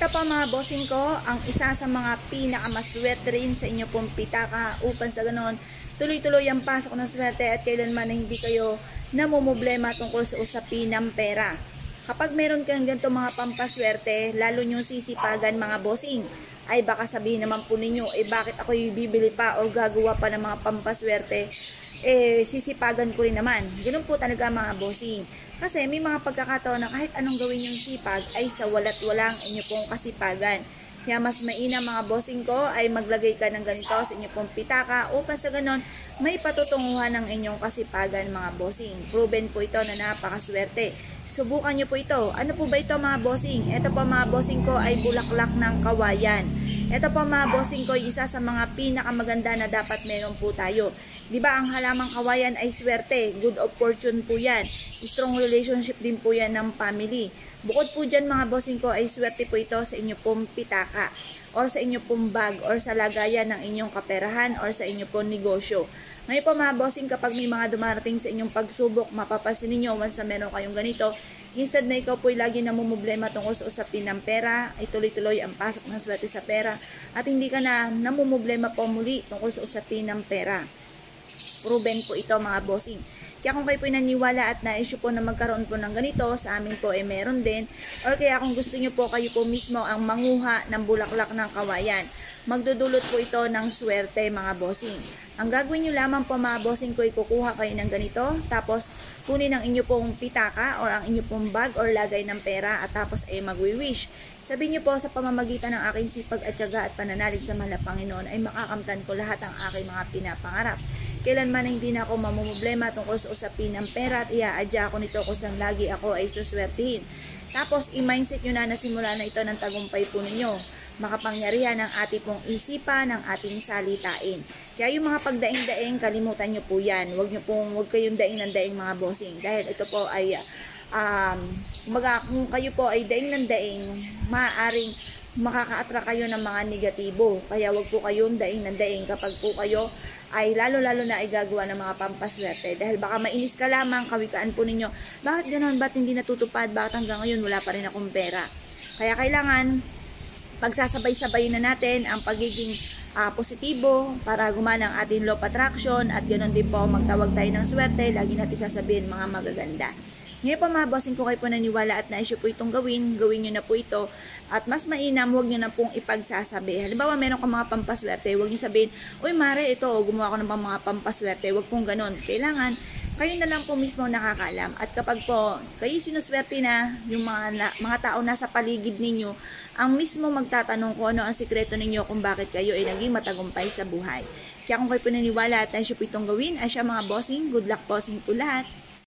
Ito po mga bossing ko, ang isa sa mga pinakamaswerte rin sa inyo pong pitaka upang sa ganon tuloy-tuloy ang pasok ng swerte at kailanman na hindi kayo namumblema tungkol sa usapin ng pera. Kapag meron kang ganito mga pampaswerte, lalo nyong sisipagan mga bossing, ay baka sabihin naman po ninyo, bakit ako bibili pa o gagawa pa ng mga pampaswerte, sisipagan ko rin naman. Ganun po talaga mga bossing. Kasi may mga pagkakataon na kahit anong gawin yung sipag ay sa walat walang inyo pong kasipagan. Kaya mas mainam mga bossing ko ay maglagay ka ng ganito sa inyo pong pitaka upang sa ganon may patutunguhan ng inyong kasipagan mga bossing. Proven po ito na napakaswerte. Subukan nyo po ito. Ano po ba ito mga bossing? Ito po mga bossing ko ay bulaklak ng kawayan. Ito po mga bossing ko ay isa sa mga pinakamaganda na dapat meron po tayo. Diba ang halamang kawayan ay swerte, good of fortune po yan. Strong relationship din po yan ng family. Bukod po dyan mga bossing ko ay swerte po ito sa inyo pong pitaka or sa inyo pong bag or sa lagayan ng inyong kaperahan or sa inyo pong negosyo. Ngayon po mga bossing, kapag may mga dumarating sa inyong pagsubok, mapapasin ninyo once na meron kayong ganito, instead na ikaw po ay lagi namumblema tungkol sa usapin ng pera, ay tuloy-tuloy ang pasok ng swerte sa pera at hindi ka na namumblema po muli tungkol sa usapin ng pera. Proven po ito mga bossing. Kaya kung kayo po naniwala at na-issue po na magkaroon po ng ganito, sa amin po ay meron din. Or kaya kung gusto nyo po, kayo po mismo ang manguha ng bulaklak ng kawayan. Magdudulot po ito ng swerte mga bossing. Ang gagawin nyo lamang po mga bossing ko, kukuha kayo ng ganito. Tapos kunin ang inyo pong pitaka or ang inyo pong bag or lagay ng pera at tapos ay magwi-wish. Sabihin nyo po sa pamamagitan ng aking sipag at tiyaga at pananalig sa mahal na Panginoon ay makakamtan ko lahat ang aking mga pinapangarap. Kailanman hindi na ako mamumblema tungkol sa usapin ng pera at iaadya ako nito kung saan lagi ako ay suswertihin. Tapos i-mindset nyo na nasimula na ito ng tagumpay po ninyo. Makapangyarihan ng ating pong isipan, ng ating salitain. Kaya yung mga pagdaing-daing, kalimutan nyo po yan. Huwag kayong daing ng daing mga bossing. Dahil ito po ay, kung kayo po ay daing ng daing, maaaring makaka-attract kayo ng mga negatibo. Kaya huwag po kayong daing ng daing kapag po kayo ay lalo-lalo na ay gagawa ng mga pampaswerte. Dahil baka mainis ka lamang, kawikaan po ninyo, bakit ganoon, ba't hindi natutupad, bakit hanggang ngayon wala pa rin akong pera. Kaya kailangan pagsasabay-sabay na natin ang pagiging positibo para gumana ang ating law of attraction at ganoon din po magtawag tayo ng swerte, lagi natin sasabihin mga magaganda. Ngayon po mga bossing ko, kayo po naniwala at na-issue po itong gawin nyo na po ito at mas mainam, huwag nyo na pong ipagsasabi. Halimbawa meron kang mga pampaswerte, huwag nyo sabihin, uy mare, ito gumawa ko ng mga pampaswerte, huwag pong ganon. Kailangan kayo na lang po mismo nakakaalam at kapag po kayo sinuswerte na, yung mga tao nasa paligid ninyo ang mismo magtatanong kung ano ang sikreto ninyo kung bakit kayo ay naging matagumpay sa buhay. Kaya kung kayo po naniwala at na-issue po itong gawin, ay siya mga bossing, good luck bossing po lahat.